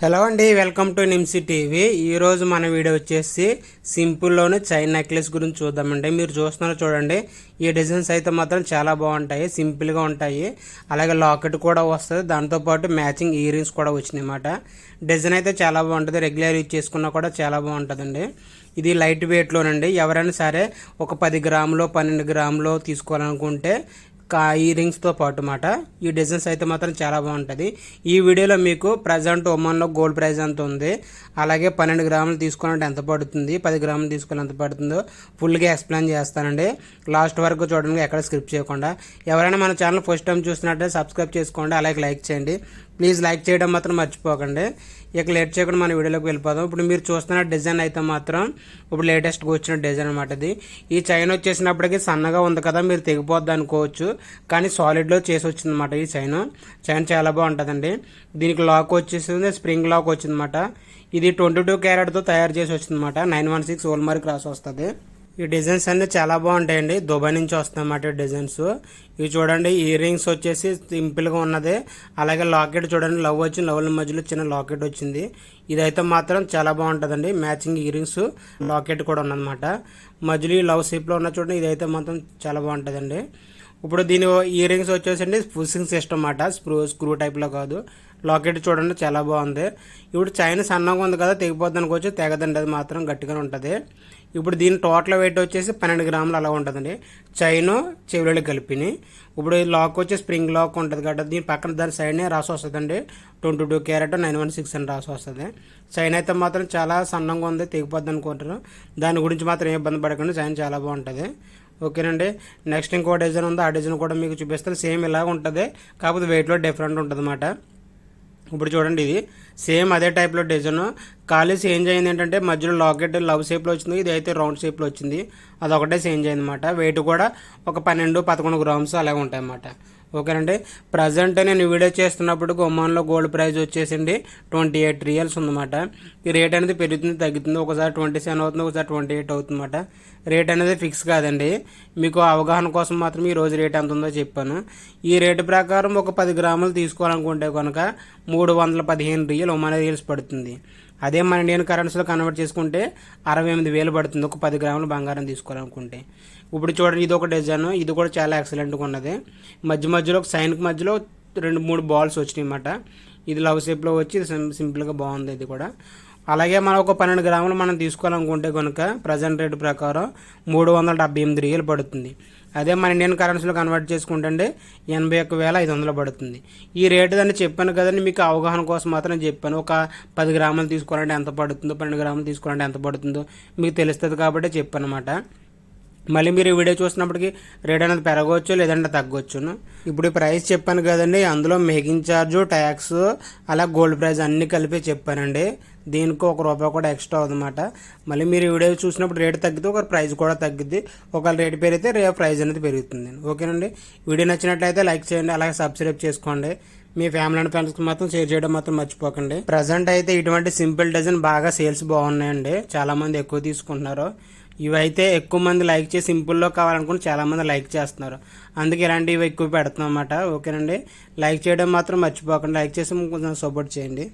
Hello అండి, welcome to నిమ్సి TV. ఈరోజు మన వీడియో వచ్చేసి సింపుల్లోనే చైన్ నెక్లెస్ గురించి చూద్దామండి. మీరు చూస్తున్నారు చూడండి, ఈ డిజైన్స్ అయితే మాత్రం చాలా బాగుంటాయి, సింపుల్గా ఉంటాయి. అలాగే లాకెట్ కూడా వస్తుంది, దాంతోపాటు మ్యాచింగ్ ఇయర్ రింగ్స్ కూడా వచ్చినాయి అన్నమాట. డిజైన్ అయితే చాలా బాగుంటుంది, రెగ్యులర్ యూజ్ చేసుకున్నా కూడా చాలా బాగుంటుందండి. ఇది లైట్ వెయిట్లోనండి. ఎవరైనా సరే ఒక 10 గ్రాములో 12 గ్రాములో తీసుకోవాలనుకుంటే ఈ రింగ్స్తో పాటు మాట ఈ డిజైన్స్ అయితే మాత్రం చాలా బాగుంటుంది. ఈ వీడియోలో మీకు ప్రజెంట్ ఒమన్లో గోల్డ్ ప్రైస్ ఎంత ఉంది, అలాగే 12 గ్రాములు తీసుకోవాలంటే ఎంత పడుతుంది, 10 గ్రాములు తీసుకోవాలి ఎంత పడుతుందో ఫుల్గా ఎక్స్ప్లెయిన్ చేస్తానండి. లాస్ట్ వరకు చూడండి, ఎక్కడ స్క్రిప్ట్ చేయకుండా. ఎవరైనా మన ఛానల్ ఫస్ట్ టైం చూసినట్లయితే సబ్స్క్రైబ్ చేసుకోండి, అలాగే లైక్ చేయండి. ప్లీజ్ లైక్ చేయడం మాత్రం మర్చిపోకండి. ఇక లేట్ చేయకుండా మన వీడియోలోకి వెళ్ళిపోదాం. ఇప్పుడు మీరు చూస్తున్న డిజైన్ అయితే మాత్రం ఇప్పుడు లేటెస్ట్గా వచ్చిన డిజైన్ అనమాట. ఈ చైన్ వచ్చేసినప్పటికీ సన్నగా ఉంది కదా, మీరు తెగిపోద్ది అనుకోవచ్చు, కానీ సాలిడ్లో చేసి వచ్చిందన్నమాట. ఈ చైన్ చాలా బాగుంటుందండి. దీనికి లాక్ వచ్చేసింది, స్ప్రింగ్ లాక్ వచ్చిందన్నమాట. ఇది 22 క్యారెట్తో తయారు చేసి వచ్చిందన్నమాట. 916 హోల్ మార్క్ రాసి వస్తుంది. ఈ డిజైన్స్ అన్నీ చాలా బాగుంటాయండి, దుబాయ్ నుంచి వస్తాయన్నమాట డిజైన్స్. ఇవి చూడండి, ఇయర్ రింగ్స్ వచ్చేసి సింపుల్గా ఉన్నది. అలాగే లాకెట్ చూడండి, లవ్ వచ్చింది, లవ్ల మధ్యలో చిన్న లాకెట్ వచ్చింది. ఇదైతే మాత్రం చాలా బాగుంటుందండి, మ్యాచింగ్ ఇయర్ రింగ్స్ లాకెట్ కూడా ఉన్నదన్నమాట. మధ్యలో ఈ లవ్ షేప్లో ఉన్న చూడండి, ఇదైతే మాత్రం చాలా బాగుంటుందండి. ఇప్పుడు దీని ఇయర్ రింగ్స్ వచ్చేసండి పుషింగ్ సిస్టమ్ అన్నమాట, స్క్రూ టైప్లో కాదు. లాకెట్ చూడండి చాలా బాగుంది. ఇప్పుడు చైన్ సన్నగా ఉంది కదా, తెగిపోద్ది అనుకోవచ్చు, తెగదండి, అది మాత్రం గట్టిగానే ఉంటుంది. ఇప్పుడు దీని టోటల్ వెయిట్ వచ్చేసి 12 గ్రాములు అలా ఉంటుందండి, చైన్ చెవులు కలిపిని. ఇప్పుడు ఈ లాక్ వచ్చి స్ప్రింగ్ లాక్ ఉంటుంది కాబట్టి దీని పక్కన దాని సైడ్నే రాసి వస్తుందండి, 22 క్యారెట్ 916 అని రాసి వస్తుంది. చైన్ అయితే మాత్రం చాలా సన్నంగా ఉంది, తెగిపోద్ది అనుకుంటారు. దాని గురించి మాత్రం ఏ ఇబ్బంది పడకండి, చైన్ చాలా బాగుంటుంది. ఓకేనండి. నెక్స్ట్ ఇంకో డిజైన్ ఉంది, ఆ డిజైన్ కూడా మీకు చూపిస్తాను. సేమ్ ఇలాగ ఉంటుంది, కాకపోతే వెయిట్లో డిఫరెంట్ ఉంటుంది అన్నమాట. ఇప్పుడు చూడండి, ఇది సేమ్ అదే టైప్లో డిజైన్, ఖాళీ చేంజ్ అయింది ఏంటంటే మధ్యలో లాకెట్ లవ్ షేప్లో వచ్చింది, ఇది అయితే రౌండ్ షేప్లో వచ్చింది. అదొకటే చేంజ్ అయింది అనమాట. వెయిట్ కూడా ఒక 12-11 గ్రామ్స్ అలాగే ఉంటాయి అన్నమాట. ఓకేనండి. ప్రజెంట్ నేను వీడియో చేస్తున్నప్పుడు ఒమాన్లో గోల్డ్ ప్రైస్ వచ్చేసింది 28 రియల్స్ ఉందన్నమాట. ఈ రేట్ అనేది పెరుగుతుంది తగ్గుతుంది, ఒకసారి 27 అవుతుంది, ఒకసారి 28 అవుతుందన్నమాట. రేట్ అనేది ఫిక్స్ కాదండి, మీకు అవగాహన కోసం మాత్రం ఈ రోజు రేట్ ఎంత ఉందో చెప్పాను. ఈ రేటు ప్రకారం ఒక 10 గ్రాములు తీసుకోవాలనుకుంటే కనుక 315 రియల్ ఒమాన్ రియల్స్ పడుతుంది. అదే మన ఇండియన్ కరెన్సీలో కన్వర్ట్ చేసుకుంటే 68,000 పడుతుంది ఒక 10 గ్రాములు బంగారం తీసుకోవాలనుకుంటే. ఇప్పుడు చూడండి, ఇది ఒక డిజైన్, ఇది కూడా చాలా ఎక్సలెంట్గా ఉన్నది. మధ్యలో ఒక సైన్కి మధ్యలో 2-3 బాల్స్ వచ్చినాయి అన్నమాట. ఇది లవ్ షేప్లో వచ్చి సింపుల్గా బాగుంది ఇది కూడా. అలాగే మనం ఒక 12 గ్రాములు మనం తీసుకోవాలనుకుంటే కనుక ప్రజెంట్ రేటు ప్రకారం 378 రియల్ పడుతుంది. అదే మన ఇండియన్ కరెన్సీలో కన్వర్ట్ చేసుకుంటే 81,500 పడుతుంది. ఈ రేటు దాన్ని చెప్పాను కదండి, మీకు అవగాహన కోసం మాత్రం చెప్పాను. ఒక 10 గ్రాములు తీసుకోవాలంటే ఎంత పడుతుందో, 12 గ్రాములు తీసుకోవాలంటే ఎంత పడుతుందో మీకు తెలుస్తుంది కాబట్టి చెప్పాను అనమాట. మళ్ళీ మీరు ఈ వీడియో చూసినప్పటికీ రేట్ అనేది పెరగవచ్చు లేదంటే తగ్గవచ్చును. ఇప్పుడు ఈ ప్రైస్ చెప్పాను కదండి, అందులో మేకింగ్ ఛార్జు, ట్యాక్స్, అలా గోల్డ్ ప్రైస్ అన్నీ కలిపి చెప్పానండి. దీనికి ₹1 కూడా ఎక్స్ట్రా అవుతుందన్నమాట. మళ్ళీ మీరు ఈ వీడియో చూసినప్పుడు రేటు తగ్గితే ఒక ప్రైస్ కూడా తగ్గిద్ది, ఒకవేళ రేటు పెరిగితే ప్రైస్ అనేది పెరుగుతుంది. ఓకేనండి. వీడియో నచ్చినట్లయితే లైక్ చేయండి, అలాగే సబ్స్క్రైబ్ చేసుకోండి. మీ ఫ్యామిలీ అండ్ ఫ్రెండ్స్కి మాత్రం షేర్ చేయడం మాత్రం మర్చిపోకండి. ప్రజెంట్ అయితే ఇటువంటి సింపుల్ డిజైన్ బాగా సేల్స్ బాగున్నాయండి, చాలామంది ఎక్కువ తీసుకుంటున్నారు. ఇవైతే ఎక్కువ మంది లైక్ చేసి సింపుల్లో కావాలనుకుని చాలామంది లైక్ చేస్తున్నారు, అందుకే ఇలాంటివి ఎక్కువ పెడుతున్నాం అన్నమాట. ఓకేనండి. లైక్ చేయడం మాత్రం మర్చిపోకండి, లైక్ చేసి కొంచెం సపోర్ట్ చేయండి.